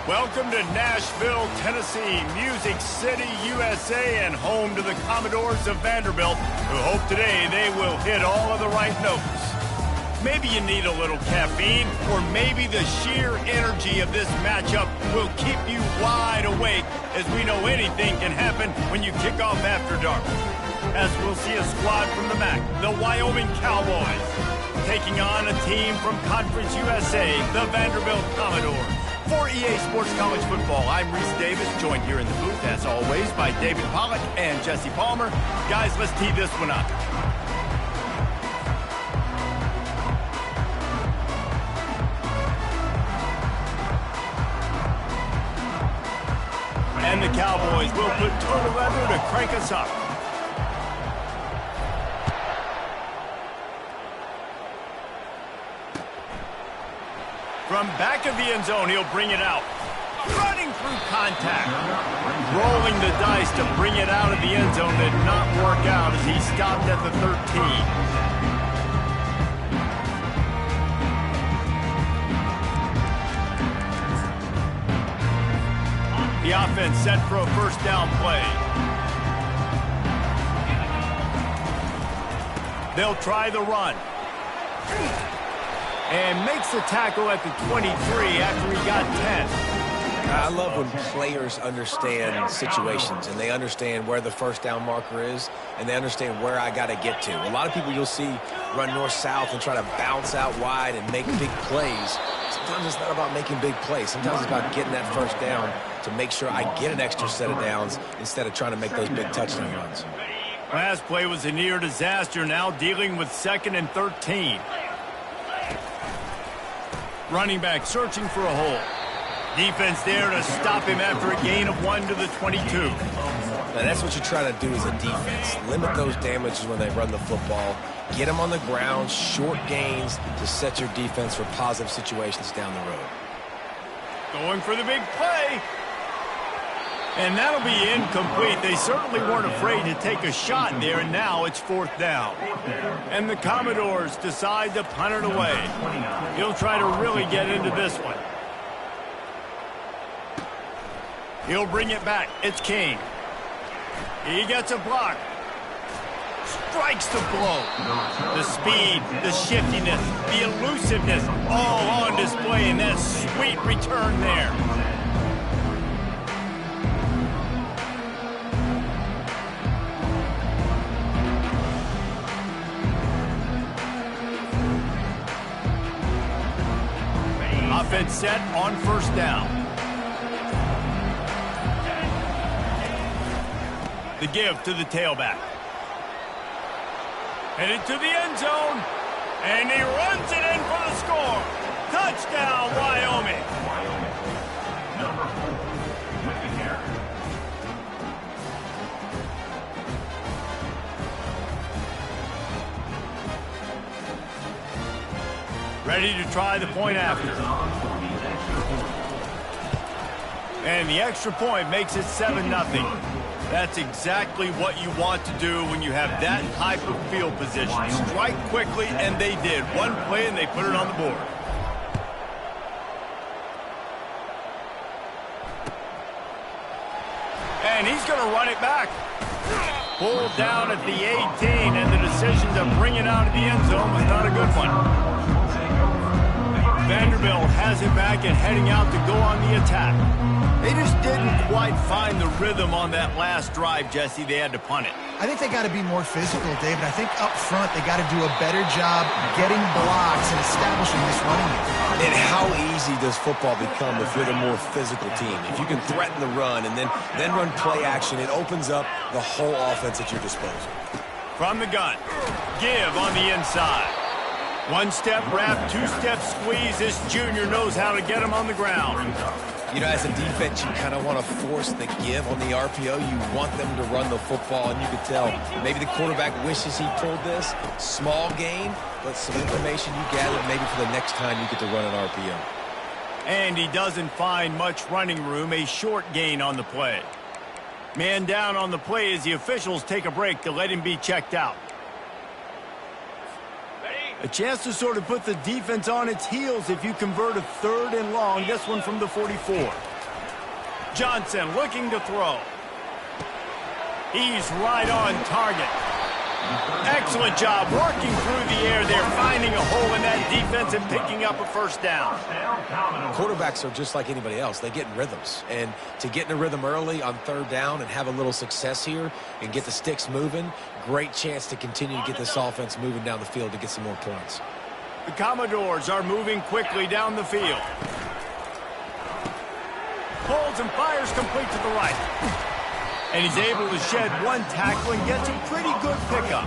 Welcome to Nashville, Tennessee, Music City, USA, and home to the Commodores of Vanderbilt, who hope today they will hit all of the right notes. Maybe you need a little caffeine, or maybe the sheer energy of this matchup will keep you wide awake, as we know anything can happen when you kick off after dark. As we'll see a squad from the MAC, the Wyoming Cowboys, taking on a team from Conference USA, the Vanderbilt Commodores. For EA Sports College Football, I'm Reese Davis, joined here in the booth, as always, by David Pollack and Jesse Palmer. Guys, let's tee this one up. And the Cowboys will put total leather to crank us up. From back of the end zone, he'll bring it out. Running through contact. Rolling the dice to bring it out of the end zone did not work out as he stopped at the 13. The offense set for a first down play. They'll try the run. And makes the tackle at the 23 after he got 10. I love when players understand situations and they understand where the first down marker is and they understand where I got to get to. A lot of people you'll see run north-south and try to bounce out wide and make big plays. Sometimes it's not about making big plays. Sometimes it's about getting that first down to make sure I get an extra set of downs instead of trying to make those big touchdown runs. Last play was a near disaster, now dealing with 2nd and 13. Running back searching for a hole. Defense there to stop him after a gain of 1 to the 22. Now that's what you try to do as a defense. Limit those damages when they run the football. Get them on the ground, short gains to set your defense for positive situations down the road. Going for the big play. And that'll be incomplete. They certainly weren't afraid to take a shot there, and now it's 4th down. And the Commodores decide to punt it away. He'll try to really get into this one. He'll bring it back. It's King. He gets a block. Strikes the blow. The speed, the shiftiness, the elusiveness, all on display in that sweet return there. Offense set on first down. The give to the tailback. Headed to the end zone. And he runs it in for the score. Touchdown, Wyoming. Number 4 with the carry. Ready to try the point after. And the extra point makes it 7-0. That's exactly what you want to do when you have that type of field position. Strike quickly, and they did. One play, and they put it on the board. And he's going to run it back. Pulled down at the 18, and the decision to bring it out of the end zone was not a good one. Vanderbilt has it back and heading out to go on the attack. They just didn't quite find the rhythm on that last drive, Jesse. They had to punt it. I think they got to be more physical, David. I think up front they got to do a better job getting blocks and establishing this running game. And how easy does football become if you're the more physical team? If you can threaten the run and then run play action, it opens up the whole offense at your disposal. From the gun, give on the inside. One-step wrap, two-step squeeze. This junior knows how to get him on the ground. You know, as a defense, you kind of want to force the give on the RPO. You want them to run the football, and you can tell maybe the quarterback wishes he pulled this. Small gain, but some information you gathered maybe for the next time you get to run an RPO. And he doesn't find much running room, a short gain on the play. Man down on the play as the officials take a break to let him be checked out. A chance to sort of put the defense on its heels if you convert a 3rd and long, this one from the 44. Johnson looking to throw. He's right on target. Excellent job working through the air there, finding a hole in that defense and picking up a first down. Quarterbacks are just like anybody else. They get in rhythms. And to get in a rhythm early on third down and have a little success here and get the sticks moving, great chance to continue to get this offense moving down the field to get some more points. The Commodores are moving quickly down the field. Pulls and fires complete to the right. And he's able to shed one tackle and gets a pretty good pickup.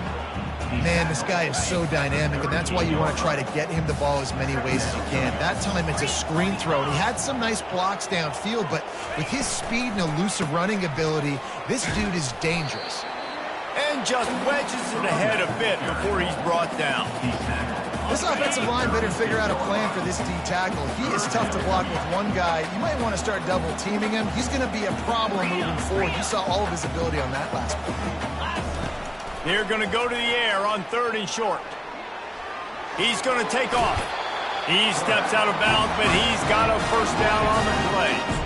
Man, this guy is so dynamic, and that's why you want to try to get him the ball as many ways as you can. That time it's a screen throw, and he had some nice blocks downfield, but with his speed and elusive running ability, this dude is dangerous. And just wedges it ahead a bit before he's brought down. This offensive line better figure out a plan for this D tackle. He is tough to block with one guy. You might want to start double teaming him. He's going to be a problem moving forward. You saw all of his ability on that last play. They're going to go to the air on 3rd and short. He's going to take off. He steps out of bounds, but he's got a first down on the play.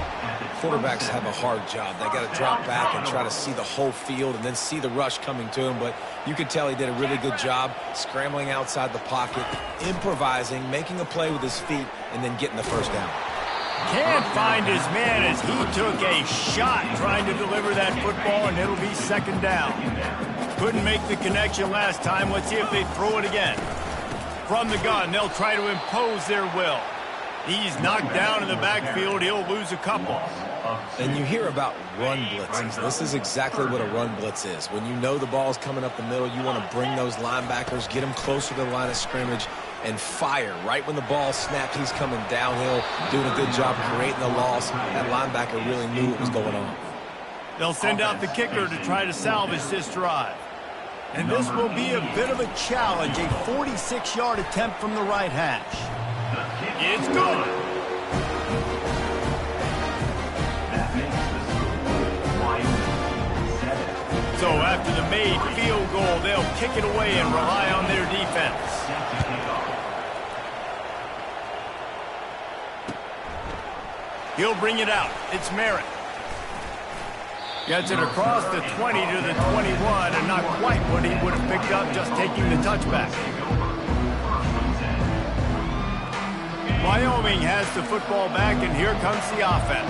Quarterbacks have a hard job. They got to drop back and try to see the whole field and then see the rush coming to him. But you could tell he did a really good job scrambling outside the pocket, improvising, making a play with his feet, and then getting the first down. Can't find his man as he took a shot trying to deliver that football, and it'll be 2nd down. Couldn't make the connection last time. Let's see if they throw it again. From the gun, they'll try to impose their will. He's knocked down in the backfield. He'll lose a couple. And you hear about run blitzes. This is exactly what a run blitz is. When you know the ball's coming up the middle, you want to bring those linebackers, get them closer to the line of scrimmage, and fire. Right when the ball snaps, he's coming downhill, doing a good job creating the loss. That linebacker really knew what was going on. They'll send out the kicker to try to salvage this drive. And this will be a bit of a challenge, a 46-yard attempt from the right hash. It's good. So after the made field goal, they'll kick it away and rely on their defense. He'll bring it out. It's Merritt. Gets it across the 20 to the 21, and not quite what he would have picked up just taking the touchback. Wyoming has the football back, and here comes the offense.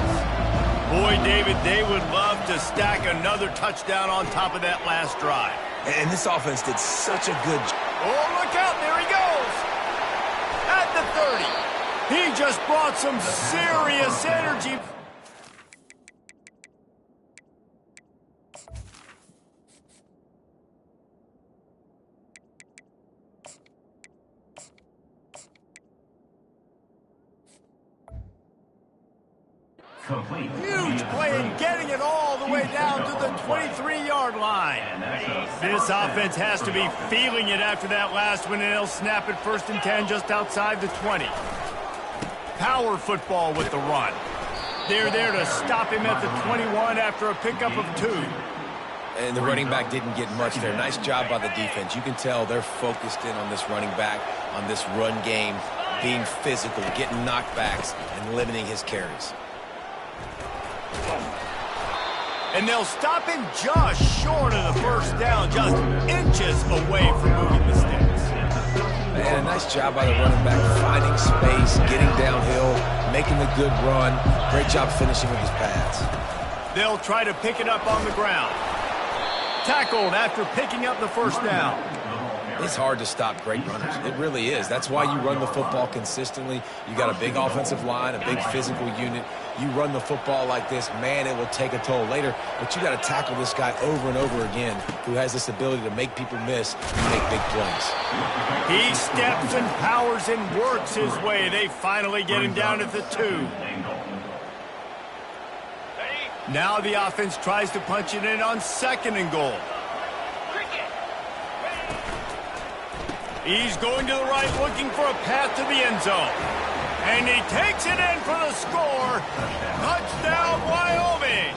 Boy, David, they would love to stack another touchdown on top of that last drive. And this offense did such a good job. Oh, look out. There he goes. At the 30. He just brought some serious energy. Huge play and getting it all the way down to the 23-yard line. This offense has to be feeling it after that last one, and they'll snap it 1st and 10 just outside the 20. Power football with the run. They're there to stop him at the 21 after a pickup of 2. And the running back didn't get much there. Nice job by the defense. You can tell they're focused in on this running back, on this run game, being physical, getting knockbacks, and limiting his carries. And they'll stop him just short of the first down, just inches away from moving the sticks. Man, a nice job by the running back, finding space, getting downhill, making a good run. Great job finishing with his pads. They'll try to pick it up on the ground. Tackled after picking up the first down. It's hard to stop great runners. It really is. That's why you run the football consistently. You got a big offensive line, a big physical unit. You run the football like this, man, it will take a toll later. But you got to tackle this guy over and over again who has this ability to make people miss and make big plays. He steps and powers and works his way. They finally get him down at the 2. Now the offense tries to punch it in on 2nd and goal. He's going to the right, looking for a path to the end zone. And he takes it in for the score. Touchdown, Wyoming.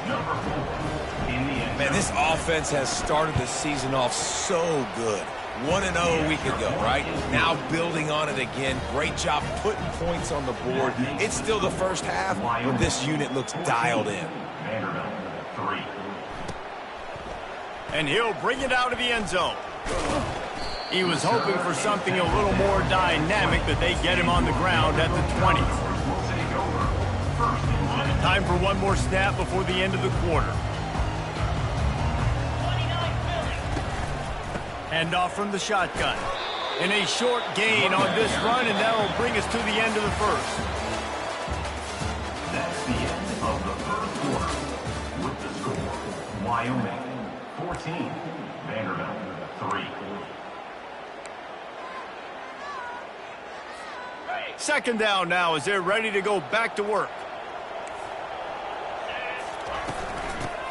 Man, this offense has started the season off so good. 1-0 a week ago, right? Now building on it again. Great job putting points on the board. It's still the first half, but this unit looks dialed in. Vaderbilt, 3. And he'll bring it out of the end zone. He was hoping for something a little more dynamic, but they get him on the ground at the 20. Time for one more snap before the end of the quarter. Hand off from the shotgun. And a short gain on this run, and that'll bring us to the end of the first. That's the end of the first quarter. With the score, Wyoming 14, Vaderbilt 3. Second down now as they're ready to go back to work.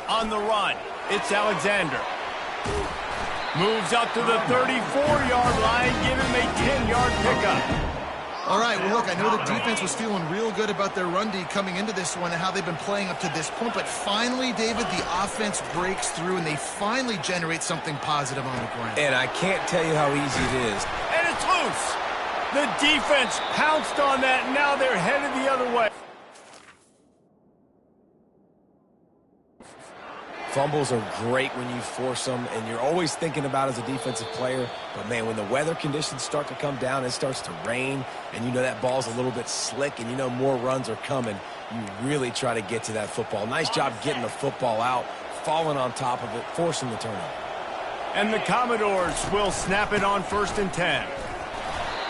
On the run, it's Alexander. Moves up to the 34-yard line, give him a 10-yard pickup. All right, well, look, I know the defense was feeling real good about their run D coming into this one and how they've been playing up to this point, but finally, David, the offense breaks through and they finally generate something positive on the ground. And I can't tell you how easy it is. And it's loose. The defense pounced on that, and now they're headed the other way. Fumbles are great when you force them, and you're always thinking about as a defensive player. But, man, when the weather conditions start to come down, it starts to rain, and you know that ball's a little bit slick, and you know more runs are coming, you really try to get to that football. Nice job getting the football out, falling on top of it, forcing the turnover. And the Commodores will snap it on 1st and 10.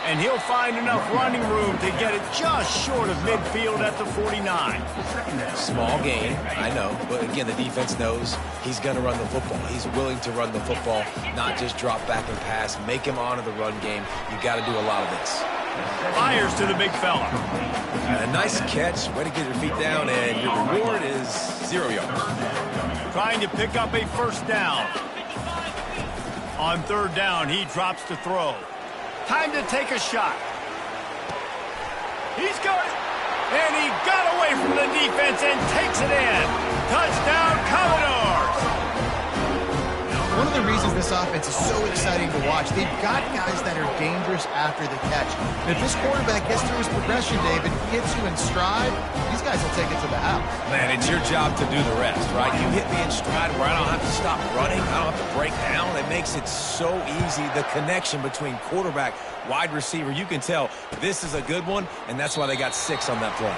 And he'll find enough running room to get it just short of midfield at the 49. Small gain, I know, but again, the defense knows he's going to run the football. He's willing to run the football, not just drop back and pass, make him honor the run game. You got to do a lot of this. Fires to the big fella. A nice catch, way to get your feet down, and your reward is 0 yards. Trying to pick up a first down. On 3rd down, he drops to throw. Time to take a shot. He's got it. And he got away from the defense and takes it in. Touchdown, Commodores. One of the reasons this offense is so exciting to watch, they've got guys that are dangerous after the catch. And if this quarterback gets through his progression, David, hits you in stride, these guys will take it to the house. Man, it's your job to do the rest, right? You hit me in stride where I don't have to stop running, I don't have to break down. It makes it so easy, the connection between quarterback, wide receiver. You can tell this is a good one, and that's why they got 6 on that play.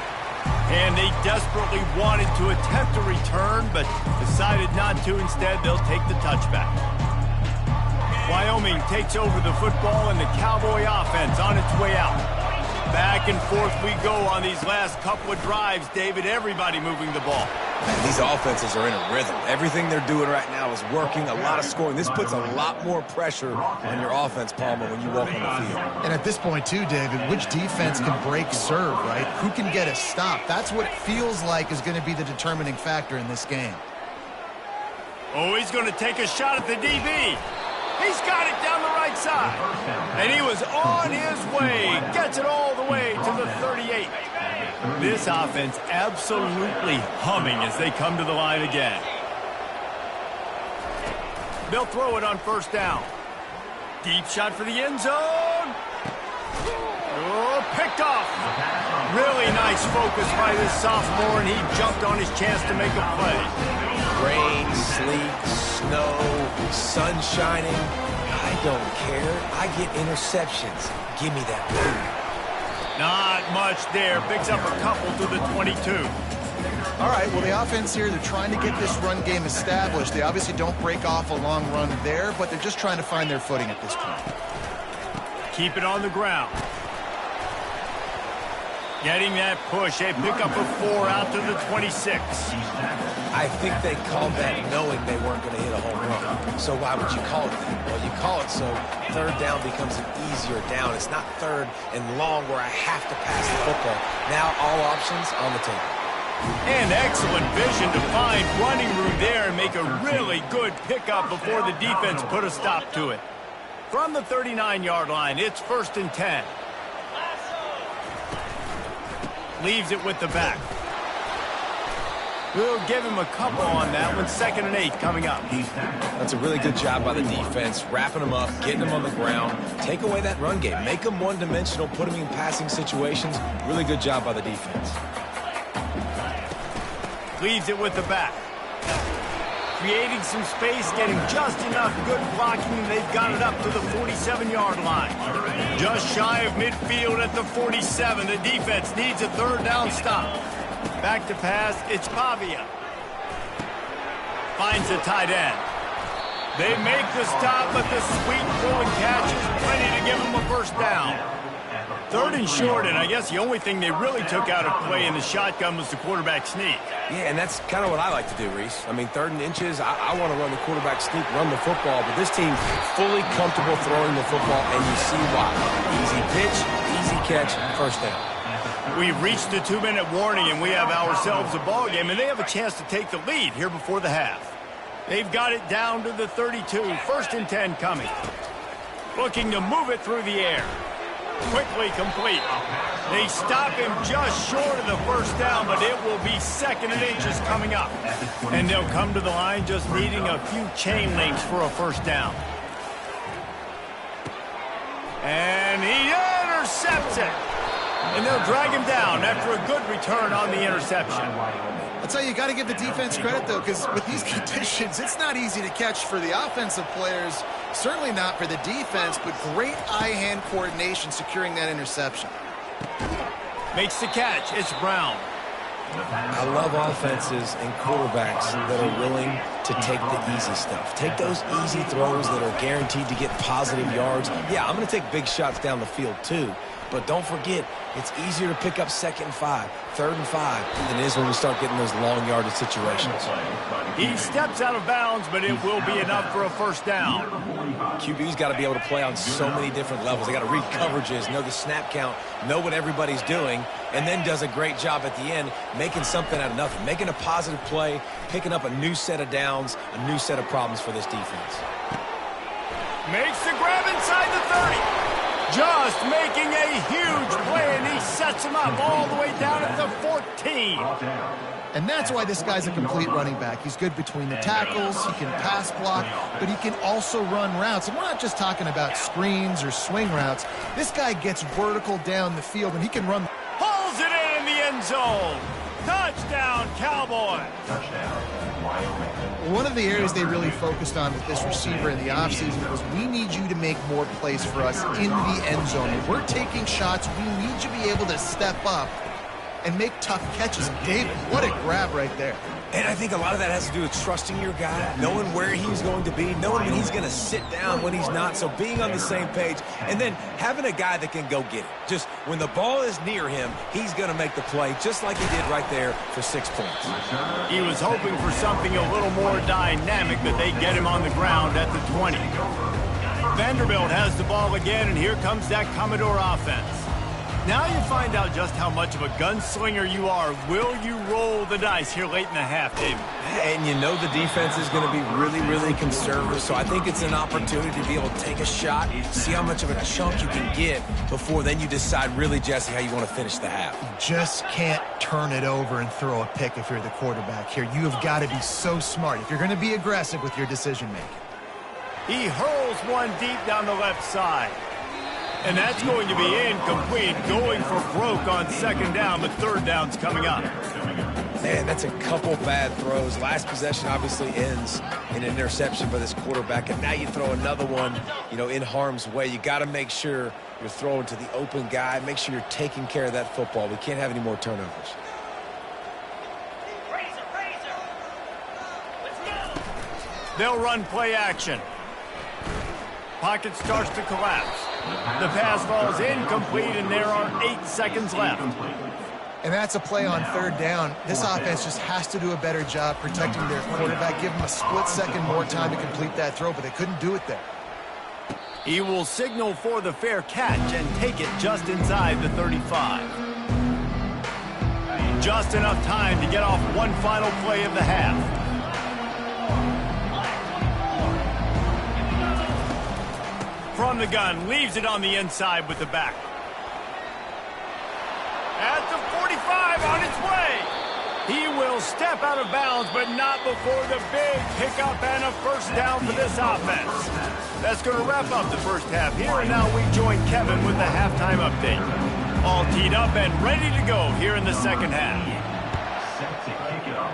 And they desperately wanted to attempt a return, but decided not to. Instead, they'll take the touchback. Wyoming takes over the football, and the Cowboy offense on its way out. Back and forth we go on these last couple of drives, David. Everybody moving the ball. Man, these offenses are in a rhythm. Everything they're doing right now is working, a lot of scoring. This puts a lot more pressure on your offense, Palmer, when you walk on the field. And at this point, too, David, which defense can break serve, right? Who can get a stop? That's what it feels like is going to be the determining factor in this game. Oh, he's going to take a shot at the DB. He's got it down the right side. And he was on his way. Gets it all the way to the 38. This offense absolutely humming as they come to the line again. They'll throw it on 1st down. Deep shot for the end zone. Oh, picked off. Really nice focus by this sophomore, and he jumped on his chance to make a play. Rain, sleet, snow, sun shining. I don't care. I get interceptions. Give me that ball. Not much there. Picks up a couple to the 22. All right, well, the offense here, they're trying to get this run game established. They obviously don't break off a long run there, but they're just trying to find their footing at this point. Keep it on the ground. Getting that push. A pickup of 4 out to the 26. I think they called that knowing they weren't going to hit a home run. So why would you call it that? Well, you call it so 3rd down becomes an easier down. It's not 3rd and long where I have to pass the football. Now all options on the table. And excellent vision to find running room there and make a really good pickup before the defense put a stop to it. From the 39-yard line, it's 1st and 10. Leaves it with the back. We'll give him a couple on that one. 2nd and 8 coming up. That's a really good job by the defense, wrapping them up, getting them on the ground. Take away that run game. Make them one-dimensional, put them in passing situations. Really good job by the defense. Leaves it with the back. Creating some space, getting just enough good blocking, and they've got it up to the 47-yard line. Just shy of midfield at the 47. The defense needs a 3rd down stop. Back to pass, it's Pavia. Finds the tight end. They make the stop, but the sweet throw and catch is plenty to give them a 1st down. 3rd and short, and I guess the only thing they really took out of play in the shotgun was the quarterback sneak. Yeah, and that's kind of what I like to do, Reese. I mean, 3rd and inches, I want to run the quarterback sneak, run the football, but this team fully comfortable throwing the football, and you see why. Easy pitch, easy catch, 1st down. We've reached the 2-minute warning, and we have ourselves a ball game, and they have a chance to take the lead here before the half. They've got it down to the 32, 1st and 10 coming. Looking to move it through the air. Quickly complete. They stop him just short of the 1st down, but it will be 2nd and inches coming up. And they'll come to the line just needing a few chain links for a 1st down. And he intercepts it. And they'll drag him down after a good return on the interception. I'll tell you, got to give the defense credit, though, because with these conditions, it's not easy to catch for the offensive players, certainly not for the defense, but great eye-hand coordination securing that interception. Makes the catch. It's Brown. I love offenses and quarterbacks that are willing to take the easy stuff. Take those easy throws that are guaranteed to get positive yards. Yeah, I'm going to take big shots down the field, too. But don't forget, it's easier to pick up 2nd and 5, 3rd and 5 than it is when we start getting those long yardage situations. He steps out of bounds, but it will be enough for a 1st down. QB's got to be able to play on so many different levels. They got to read coverages, know the snap count, know what everybody's doing, and then does a great job at the end making something out of nothing, making a positive play, picking up a new set of downs, a new set of problems for this defense. Makes the grab inside the 30. Just making a huge play, and he sets him up all the way down at the 14. And that's why this guy's a complete running back. He's good between the tackles, he can pass block, but he can also run routes. And we're not just talking about screens or swing routes. This guy gets vertical down the field, and he can run. Pulls it in the end zone. Touchdown, Cowboys. Touchdown, Wyoming. One of the areas they really focused on with this receiver in the offseason was we need you to make more plays for us in the end zone. If we're taking shots, we need you to be able to step up and make tough catches. Dave, what a grab right there. And I think a lot of that has to do with trusting your guy, knowing where he's going to be, knowing when he's going to sit down, when he's not. So being on the same page, and then having a guy that can go get it. Just when the ball is near him, he's going to make the play, just like he did right there for 6 points. He was hoping for something a little more dynamic, but they get him on the ground at the 20. Vanderbilt has the ball again, and here comes that Commodore offense. Now you find out just how much of a gunslinger you are. Will you roll the dice here late in the half, David? And you know the defense is going to be really, really conservative, so I think it's an opportunity to be able to take a shot, see how much of a chunk you can get before then you decide really, Jesse, how you want to finish the half. You just can't turn it over and throw a pick if you're the quarterback here. You have got to be so smart if you're going to be aggressive with your decision-making. He hurls one deep down the left side. And that's going to be incomplete, going for broke on 2nd down, but 3rd down's coming up. Man, that's a couple bad throws. Last possession obviously ends in an interception by this quarterback, and now you throw another one, in harm's way. You got to make sure you're throwing to the open guy. Make sure you're taking care of that football. We can't have any more turnovers. They'll run play action. Pocket starts to collapse. The pass falls incomplete, and there are 8 seconds left. And that's a play on 3rd down. This offense just has to do a better job protecting their quarterback, give him a split second more time to complete that throw, but they couldn't do it there. He will signal for the fair catch and take it just inside the 35. Just enough time to get off one final play of the half. From the gun, leaves it on the inside with the back. At the 45, on its way. He will step out of bounds, but not before the big pickup and a first down for this offense. That's going to wrap up the first half here, and now we join Kevin with the halftime update. All teed up and ready to go here in the second half. Set to kick it off.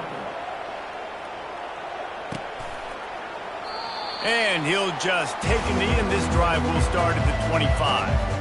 And he'll just take a knee, and this drive will start at the 25.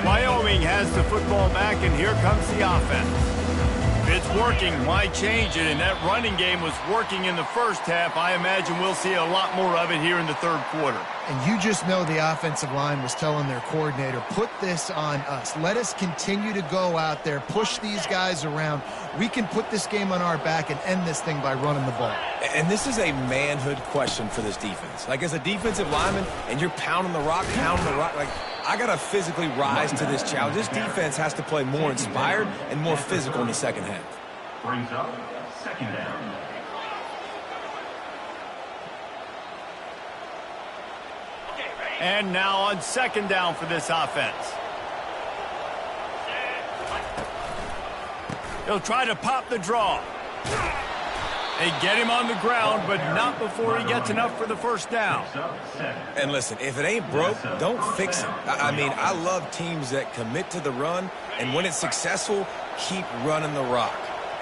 Wyoming has the football back, and here comes the offense. If it's working, why change it? And that running game was working in the first half. I imagine we'll see a lot more of it here in the third quarter. And you just know the offensive line was telling their coordinator, put this on us. Let us continue to go out there, push these guys around. We can put this game on our back and end this thing by running the ball. And this is a manhood question for this defense. Like, as a defensive lineman, and you're pounding the rock, like, I got to physically rise to this challenge. This defense has to play more inspired and more physical in the second half. Brings up second down. And now on second down for this offense. He'll try to pop the draw. They get him on the ground, but not before he gets enough for the first down. And listen, if it ain't broke, don't fix it. I mean, I love teams that commit to the run, and when it's successful, keep running the rock.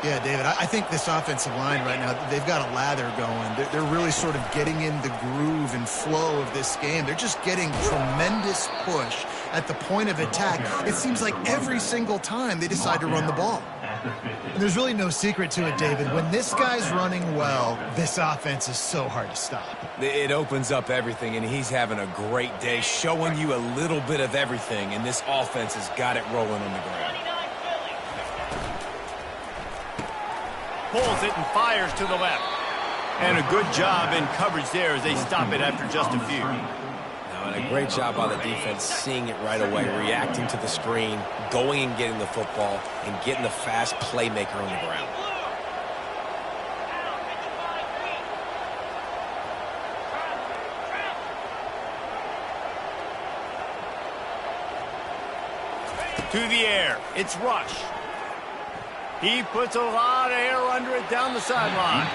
Yeah, David, I think this offensive line right now, they've got a lather going. They're really sort of getting in the groove and flow of this game. They're just getting tremendous push at the point of attack. It seems like every single time they decide to run the ball. And there's really no secret to it, David. When this guy's running well, this offense is so hard to stop. It opens up everything, and he's having a great day, showing you a little bit of everything, and this offense has got it rolling on the ground. Pulls it and fires to the left. And a good job in coverage there as they stop it after just a few. Now, and a great job by the defense seeing it right away, reacting to the screen, going and getting the football, and getting the fast playmaker on the ground. To the air. It's Rush. He puts a lot of air under it down the sideline.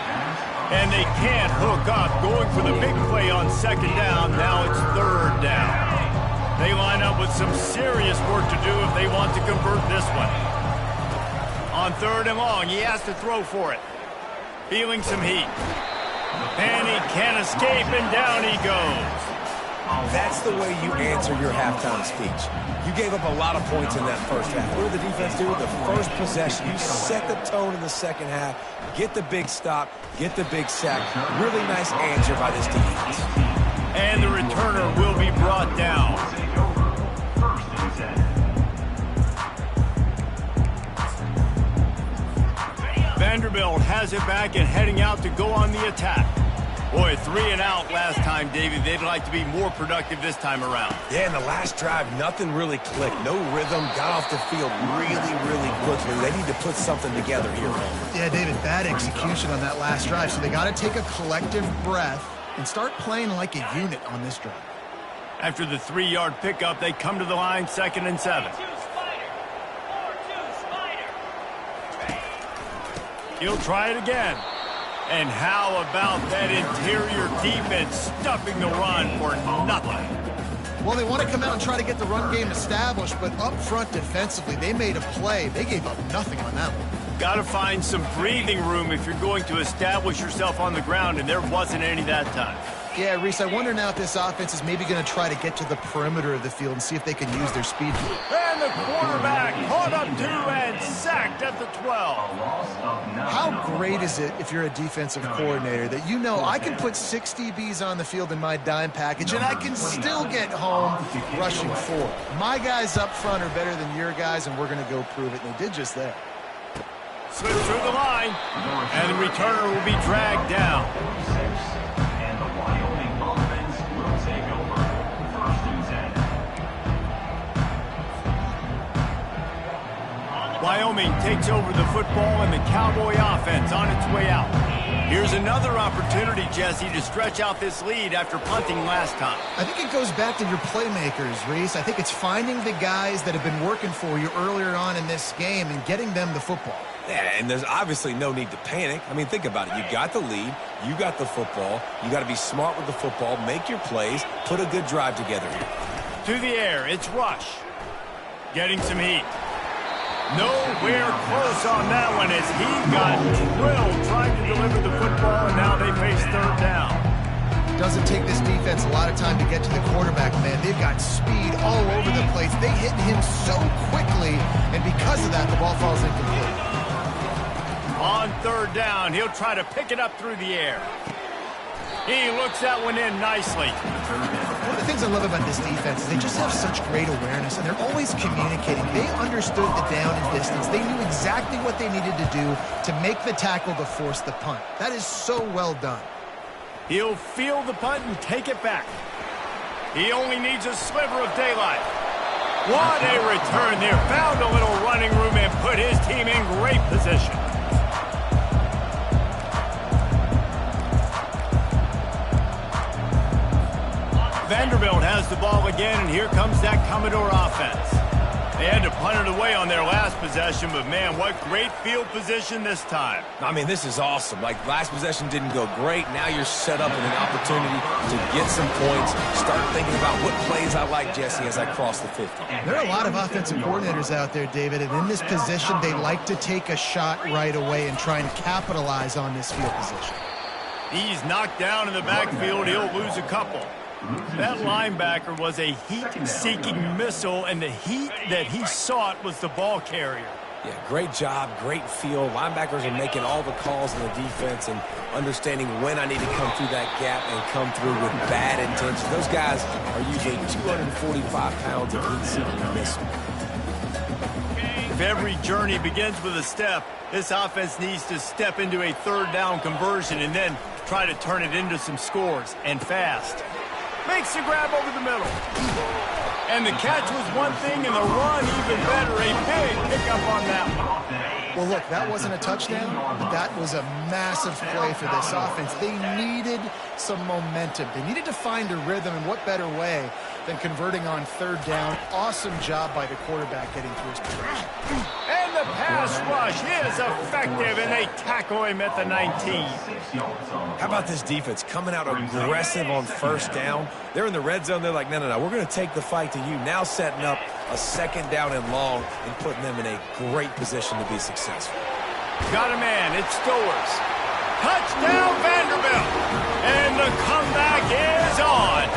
And they can't hook up, going for the big play on second down. Now it's third down. They line up with some serious work to do if they want to convert this one. On third and long, he has to throw for it. Feeling some heat. And he can't escape, and down he goes. That's the way you answer your halftime speech. You gave up a lot of points in that first half. What did the defense do? The first possession, you set the tone in the second half, get the big stop, get the big sack. Really nice answer by this defense. And the returner will be brought down. Vanderbilt has it back and heading out to go on the attack. Boy, 3 and out last time, David. They'd like to be more productive this time around. Yeah, in the last drive, nothing really clicked. No rhythm, got off the field really quickly. They need to put something together here. Yeah, David, bad execution on that last drive, so they got to take a collective breath and start playing like a unit on this drive. After the 3-yard pickup, they come to the line, 2nd and 7. He'll try it again. And how about that interior defense stuffing the run for nothing? Well, they want to come out and try to get the run game established, but up front defensively, they made a play. They gave up nothing on that one. Got to find some breathing room if you're going to establish yourself on the ground, and there wasn't any that time. Yeah, Reese, I wonder now if this offense is maybe going to try to get to the perimeter of the field and see if they can use their speed. And the quarterback caught up to and sacked at the 12. How great is it if you're a defensive coordinator that you know I can put 6 DBs on the field in my dime package and I can still get home rushing 4. My guys up front are better than your guys, and we're going to go prove it, and they did just that. Slips through the line, and the returner will be dragged down. And the Wyoming offense will take over. 1st and 10. Wyoming takes over the football, and the Cowboy offense on its way out. Here's another opportunity, Jesse, to stretch out this lead after punting last time. I think it goes back to your playmakers, Reese. I think it's finding the guys that have been working for you earlier on in this game and getting them the football. Yeah, and there's obviously no need to panic. I mean, think about it. You got the lead. You got the football. You got to be smart with the football, make your plays, put a good drive together here. To the air, it's Rush. Getting some heat. Nowhere close on that one as he got drilled trying to deliver the football, and now they face 3rd down. Doesn't take this defense a lot of time to get to the quarterback, man. They've got speed all over the place. They hit him so quickly, and because of that, the ball falls incomplete. On 3rd down, he'll try to pick it up through the air. He looks that one in nicely. One of the things I love about this defense is they just have such great awareness, and they're always communicating. They understood the down and distance. They knew exactly what they needed to do to make the tackle to force the punt. That is so well done. He'll field the punt and take it back. He only needs a sliver of daylight. What a return there. Found a little running room and put his team in great position. Vanderbilt has the ball again, and here comes that Commodore offense. They had to punt it away on their last possession, but man, what great field position this time. I mean, this is awesome. Like, last possession didn't go great. Now you're set up with an opportunity to get some points, start thinking about what plays I like, Jesse, as I cross the 50. There are a lot of offensive coordinators out there, David, and in this position, they like to take a shot right away and try and capitalize on this field position. He's knocked down in the backfield. He'll lose a couple. That linebacker was a heat-seeking missile, and the heat that he sought was the ball carrier. Yeah, great job, great feel. Linebackers are making all the calls in the defense and understanding when I need to come through that gap and come through with bad intention. Those guys are usually 245 pounds of heat-seeking missile. If every journey begins with a step, this offense needs to step into a 3rd down conversion and then try to turn it into some scores, and fast. Makes the grab over the middle. And the catch was one thing, and the run even better. A big pickup on that one. Well, look, that wasn't a touchdown, but that was a massive play for this offense. They needed some momentum. They needed to find a rhythm, and what better way than converting on 3rd down. Awesome job by the quarterback getting through his position. And the pass rush is effective, and they tackle him at the 19. How about this defense coming out aggressive on 1st down? They're in the red zone. They're like, no, we're going to take the fight to you. Now setting up a 2nd down and long and putting them in a great position to be successful. Got a man. It's Stowers. Touchdown, Vanderbilt. And the comeback is on.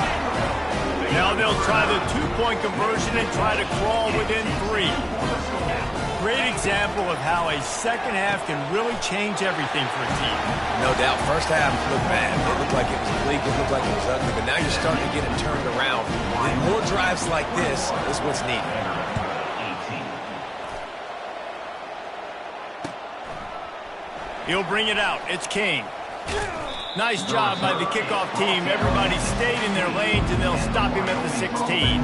Now they'll try the 2-point conversion and try to crawl within 3. Great example of how a second half can really change everything for a team. No doubt. First half looked bad. It looked like it was bleak. It looked like it was ugly. But now you're starting to get it turned around. And more drives like this is what's needed. He'll bring it out. It's King. Nice job by the kickoff team. Everybody stayed in their lanes, and they'll stop him at the 16.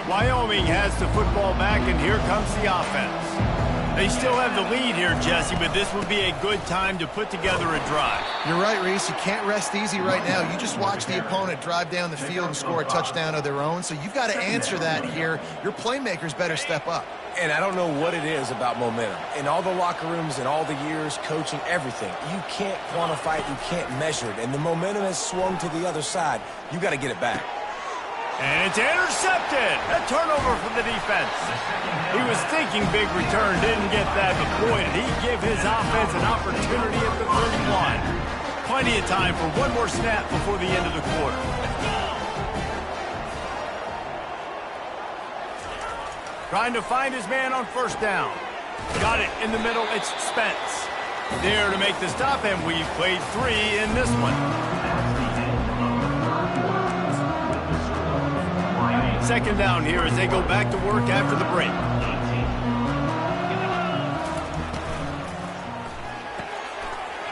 Wyoming has the football back, and here comes the offense. They still have the lead here, Jesse, but this would be a good time to put together a drive. You're right, Reese. You can't rest easy right now. You just watch the opponent drive down the field and score a touchdown of their own, so you've got to answer that here. Your playmakers better step up. And I don't know what it is about momentum. In all the locker rooms, in all the years, coaching, everything, you can't quantify it, you can't measure it. And the momentum has swung to the other side. You got to get it back. And it's intercepted. A turnover for the defense. He was thinking big return, didn't get that, but boy, did he give his offense an opportunity at the 31. Plenty of time for one more snap before the end of the quarter. Trying to find his man on first down. Got it in the middle. It's Spence. There to make the stop, and we've played 3 in this one. Second down here as they go back to work after the break.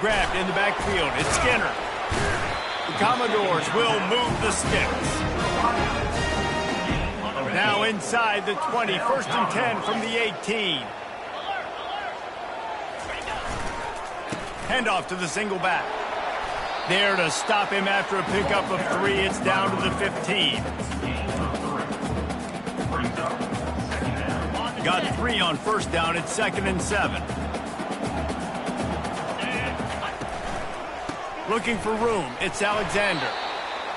Grabbed in the backfield. It's Skinner. The Commodores will move the sticks. Now inside the 20. First and 10 from the 18. Handoff to the single back. There to stop him after a pickup of 3. It's down to the 15. Got 3 on first down. It's 2nd and 7. Looking for room. It's Alexander.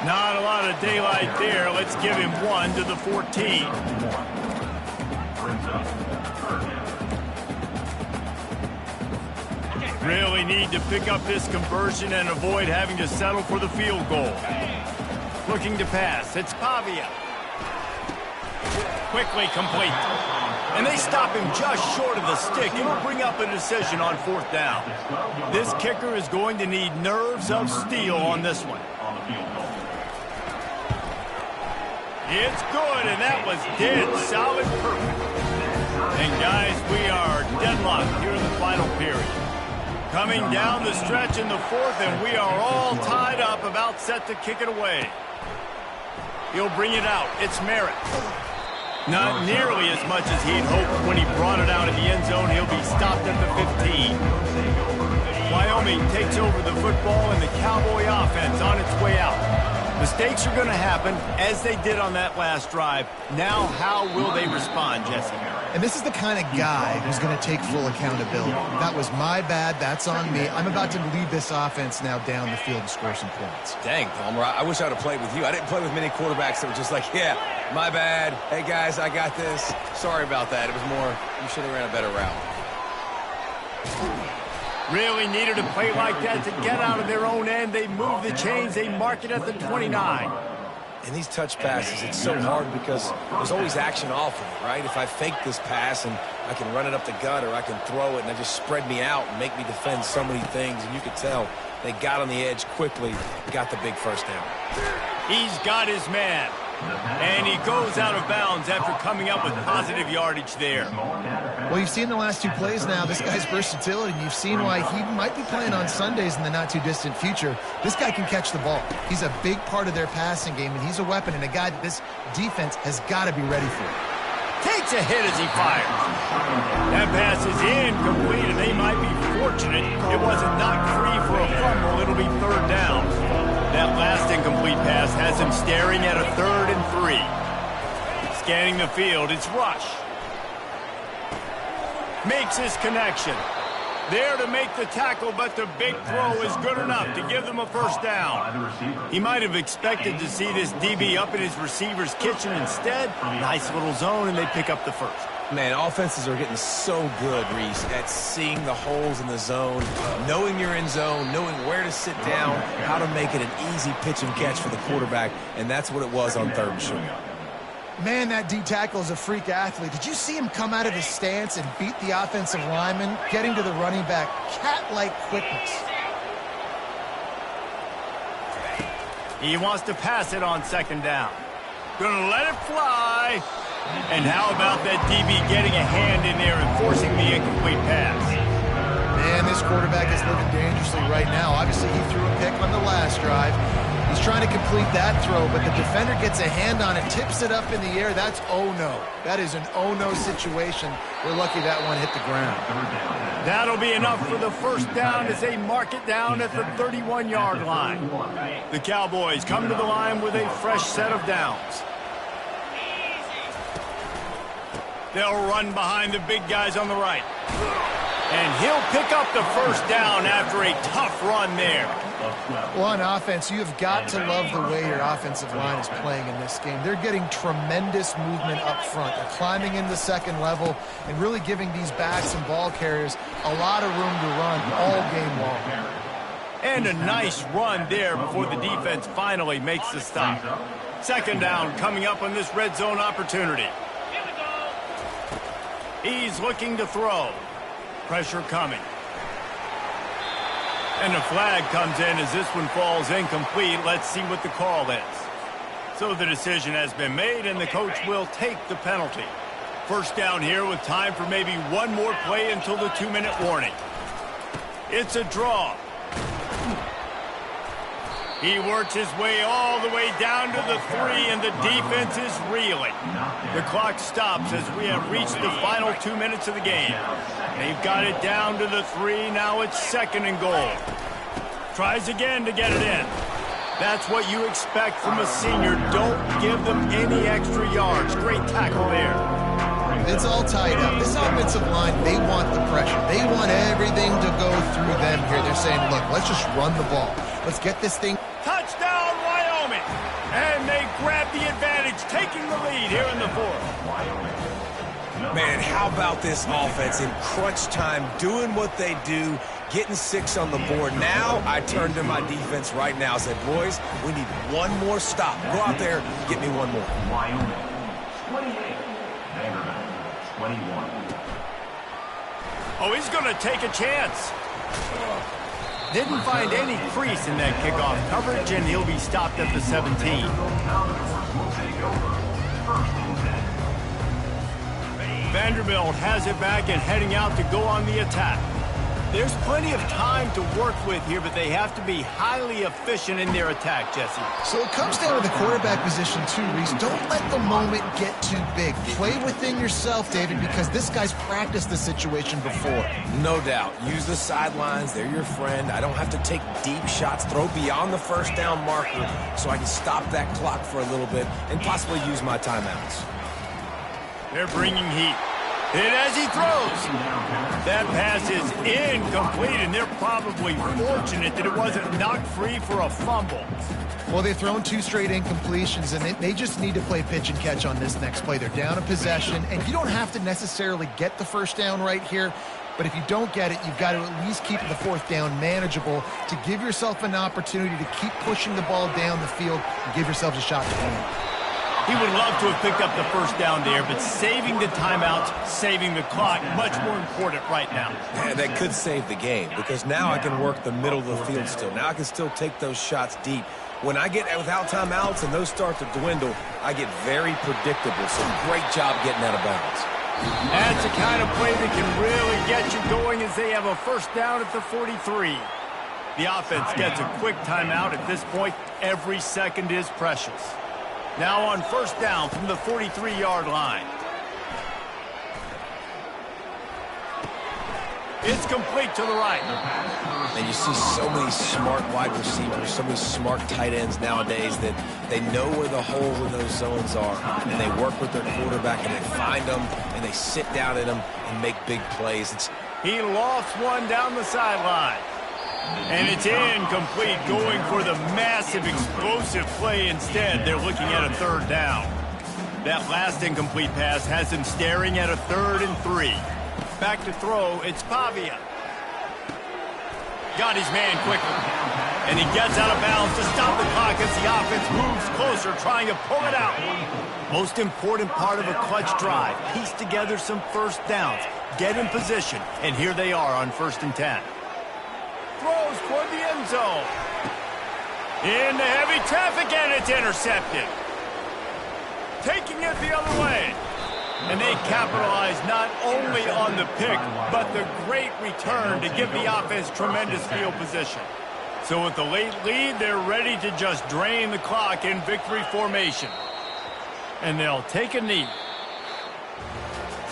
Not a lot of daylight there. Let's give him 1 to the 14. Really need to pick up this conversion and avoid having to settle for the field goal. Looking to pass. It's Pavia. Quickly complete. And they stop him just short of the stick. It'll bring up a decision on 4th down. This kicker is going to need nerves of steel on this one. It's good, and that was dead solid perfect. And guys, we are deadlocked here in the final period. Coming down the stretch in the 4th, and we are all tied up, about set to kick it away. He'll bring it out. It's Merritt. Not nearly as much as he'd hoped when he brought it out in the end zone. He'll be stopped at the 15. Wyoming takes over the football, and the Cowboy offense on its way out. Mistakes are going to happen, as they did on that last drive. Now, how will they respond, Jesse? And this is the kind of guy who's going to take full accountability. That was my bad. That's on me. I'm about to lead this offense now down the field and score some points. Dang, Palmer, I wish I would have played with you. I didn't play with many quarterbacks that were just like, yeah, my bad. Hey, guys, I got this. Sorry about that. It was more, you should have ran a better route. Really needed a play like that to get out of their own end. They move the chains. They mark it at the 29. In these touch passes, it's so hard because there's always action off of it, right? If I fake this pass and I can run it up the gut, or I can throw it and they just spread me out and make me defend so many things, and you could tell they got on the edge quickly, got the big first down. He's got his man. And he goes out of bounds after coming up with positive yardage there. Well, you've seen the last 2 plays now, this guy's versatility. You've seen why he might be playing on Sundays in the not-too-distant future. This guy can catch the ball. He's a big part of their passing game, and he's a weapon and a guy that this defense has got to be ready for. Takes a hit as he fires. That pass is incomplete, and they might be fortunate it wasn't knocked free for a fumble. It'll be 3rd down. That last incomplete pass has him staring at a 3rd and 3. Scanning the field, it's Rush. Makes his connection. There to make the tackle, but the big throw is good enough to give them a first down. He might have expected to see this DB up in his receiver's kitchen. Instead, nice little zone, and they pick up the first. Man, offenses are getting so good, Reese, at seeing the holes in the zone, knowing you're in zone, knowing where to sit down, how to make it an easy pitch and catch for the quarterback, and that's what it was on 3rd and short. Man, that D tackle is a freak athlete. Did you see him come out of his stance and beat the offensive lineman, getting to the running back? Cat-like quickness. He wants to pass it on 2nd down. Gonna let it fly. And how about that DB getting a hand in there and forcing the incomplete pass? Man, this quarterback is living dangerously right now. Obviously, he threw a pick on the last drive. He's trying to complete that throw, but the defender gets a hand on it, tips it up in the air. That's oh-no. That is an oh-no situation. We're lucky that one hit the ground. That'll be enough for the first down as they mark it down at the 31-yard line. The Cowboys come to the line with a fresh set of downs. They'll run behind the big guys on the right. And he'll pick up the first down after a tough run there. Well, on offense, you have got to love the way your offensive line is playing in this game. They're getting tremendous movement up front. They're climbing in the second level and really giving these backs and ball carriers a lot of room to run all game long. And a nice run there before the defense finally makes the stop. Second down coming up on this red zone opportunity. He's looking to throw. Pressure coming. And the flag comes in as this one falls incomplete. Let's see what the call is. So the decision has been made, and the coach will take the penalty. First down here with time for maybe one more play until the 2-minute warning. It's a draw. He works his way all the way down to the 3, and the defense is reeling. The clock stops as we have reached the final 2 minutes of the game. They've got it down to the 3. Now it's second and goal. Tries again to get it in. That's what you expect from a senior. Don't give them any extra yards. Great tackle there. It's all tied up. This offensive line, they want the pressure. They want everything to go through them here. They're saying, look, let's just run the ball. Let's get this thing. Touchdown, Wyoming! And they grab the advantage, taking the lead here in the fourth. Man, how about this offense in crunch time, doing what they do, getting 6 on the board. Now I turn to my defense right now and said, boys, we need one more stop. Go out there, get me one more. Wyoming, 28. Vaderbilt, 21. Oh, he's going to take a chance. Didn't find any crease in that kickoff coverage, and he'll be stopped at the 17. Vanderbilt has it back and heading out to go on the attack. There's plenty of time to work with here, but they have to be highly efficient in their attack, Jesse. So it comes down to the quarterback position too, Reese. Don't let the moment get too big. Play within yourself, David, because this guy's practiced the situation before. No doubt. Use the sidelines. They're your friend. I don't have to take deep shots. Throw beyond the first down marker so I can stop that clock for a little bit and possibly use my timeouts. They're bringing heat. Hit as he throws. That pass is incomplete, and they're probably fortunate that it wasn't knocked free for a fumble. Well, they've thrown 2 straight incompletions, and they just need to play pitch and catch on this next play. They're down a possession, and you don't have to necessarily get the first down right here, but if you don't get it, you've got to at least keep the fourth down manageable to give yourself an opportunity to keep pushing the ball down the field and give yourselves a shot to win. He would love to have picked up the first down there, but saving the timeouts, saving the clock, much more important right now. Yeah, that could save the game because now I can work the middle of the field still. Now I can still take those shots deep. When I get without timeouts and those start to dwindle, I get very predictable. So great job getting out of bounds. That's the kind of play that can really get you going as they have a first down at the 43. The offense gets a quick timeout at this point. Every second is precious. Now on first down from the 43-yard line. It's complete to the right. And you see so many smart wide receivers, so many smart tight ends nowadays that they know where the holes in those zones are, and they work with their quarterback, and they find them, and they sit down in them and make big plays. He lofts one down the sideline. And it's incomplete, going for the massive explosive play instead. They're looking at a third down. That last incomplete pass has him staring at a 3rd and 3. Back to throw, it's Pavia. Got his man quickly. And he gets out of bounds to stop the clock as the offense moves closer, trying to pull it out. Most important part of a clutch drive, piece together some first downs, get in position, and here they are on 1st and 10. Throws toward the end zone. Into heavy traffic, and it's intercepted. Taking it the other way. And they capitalized not only on the pick, but the great return to give the offense tremendous field position. So with the late lead, they're ready to just drain the clock in victory formation. And they'll take a knee.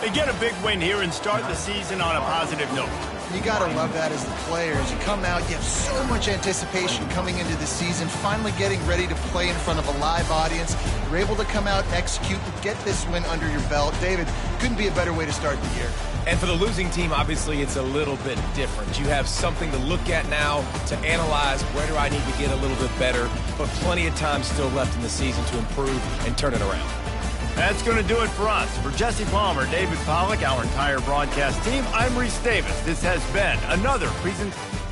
They get a big win here and start the season on a positive note. You got to love that as the players. You come out, you have so much anticipation coming into the season, finally getting ready to play in front of a live audience. You're able to come out, execute, and get this win under your belt. David, couldn't be a better way to start the year. And for the losing team, obviously, it's a little bit different. You have something to look at now to analyze where do I need to get a little bit better, but plenty of time still left in the season to improve and turn it around. That's going to do it for us. For Jesse Palmer, David Pollack, our entire broadcast team, I'm Reese Davis. This has been another presentation.